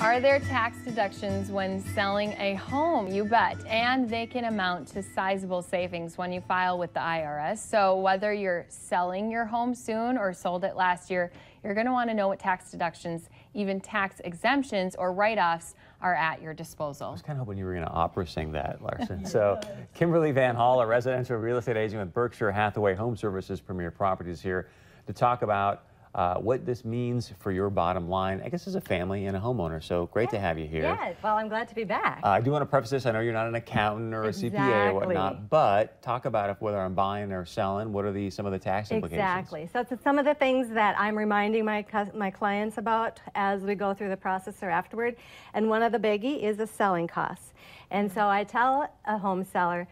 Are there tax deductions when selling a home? You bet. And they can amount to sizable savings when you file with the IRS. So whether you're selling your home soon or sold it last year, you're going to want to know what tax deductions, even tax exemptions or write-offs are at your disposal. I was kind of hoping you were going to opera sing that, Larson. So Kimberly Van Hall, a residential real estate agent with Berkshire Hathaway Home Services Premier Properties, here to talk about what this means for your bottom line, I guess, as a family and a homeowner. So great to have you here. Yeah, well, I'm glad to be back. I do want to preface this. I know you're not an accountant or a CPA or whatnot, but talk about whether I'm buying or selling. What are some of the tax implications? Exactly. So it's some of the things that I'm reminding my clients about as we go through the process or afterward. And one of the biggie is the selling costs. And so I tell a home seller,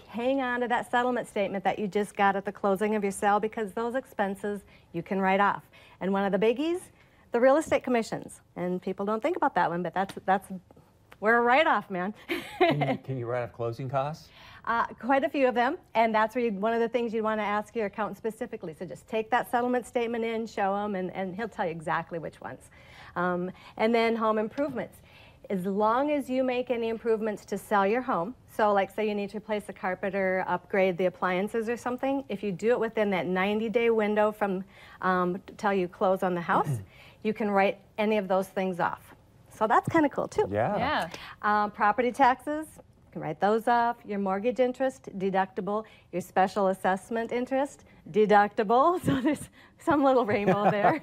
hang on to that settlement statement that you just got at the closing of your sale, because those expenses you can write off. And one of the biggies, the real estate commissions. And people don't think about that one, but we're a write-off, man. Can you write off closing costs? Quite a few of them, and that's where one of the things you'd want to ask your accountant specifically. So just take that settlement statement in, show him, and he'll tell you exactly which ones. And then home improvements. As long as you make any improvements to sell your home, so like say you need to replace the carpet or upgrade the appliances or something, if you do it within that 90-day window from till you close on the house, you can write any of those things off. So that's kind of cool too. Yeah. Property taxes, you can write those off. Your mortgage interest, deductible. Your special assessment interest, deductible. So there's some little rainbow there.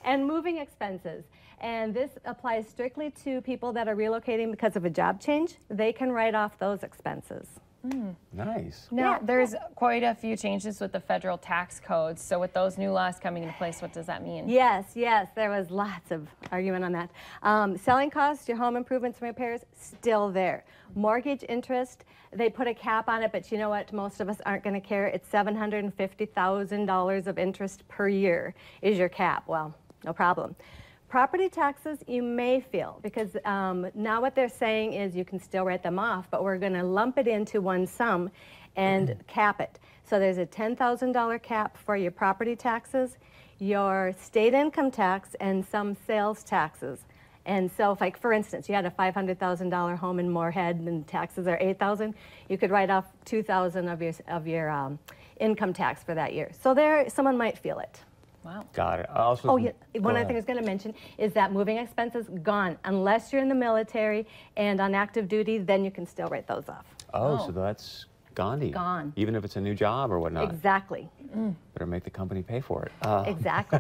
And moving expenses. And this applies strictly to people that are relocating because of a job change. They can write off those expenses. Nice. Now, there's quite a few changes with the federal tax codes. So with those new laws coming into place, what does that mean? Yes, there was lots of argument on that. Selling costs, your home improvements and repairs, still there. Mortgage interest, they put a cap on it, but you know what? Most of us aren't going to care. It's $750,000 of interest per year is your cap. Well, no problem. Property taxes, you may feel, because now what they're saying is you can still write them off, but we're going to lump it into one sum and cap it. So there's a $10,000 cap for your property taxes, your state income tax, and some sales taxes. And so, if, like, for instance, you had a $500,000 home in Moorhead and taxes are $8,000, you could write off $2,000 of your income tax for that year. So someone might feel it. Wow. Got it. One other thing I was going to mention is that moving expenses, gone. Unless you're in the military and on active duty, then you can still write those off. Oh, so that's gone. Gone. Even if it's a new job or whatnot. Exactly. Better make the company pay for it. Exactly.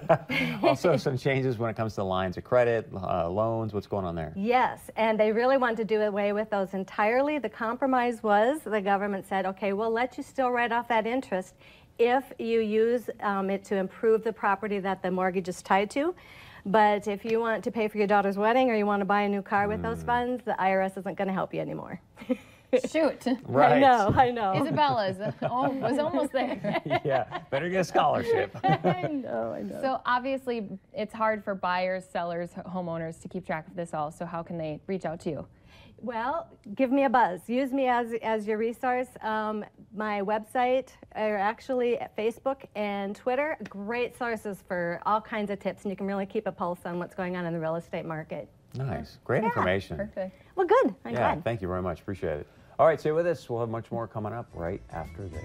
Also, some changes when it comes to lines of credit, loans. What's going on there? Yes, and they really want to do away with those entirely. The compromise was the government said, okay, we'll let you still write off that interest if you use it to improve the property that the mortgage is tied to. But if you want to pay for your daughter's wedding or you want to buy a new car with those funds, the IRS isn't going to help you anymore. Shoot. Right. I know. Isabella's was almost there. Yeah, better get a scholarship. I know. So obviously it's hard for buyers, sellers, homeowners to keep track of this all. So how can they reach out to you? Well, give me a buzz. Use me as your resource. My website, or actually Facebook and Twitter, great sources for all kinds of tips, and you can really keep a pulse on what's going on in the real estate market. Nice. Great information. Perfect. Well, good. I'm glad. Thank you very much. Appreciate it. All right, stay with us. We'll have much more coming up right after this.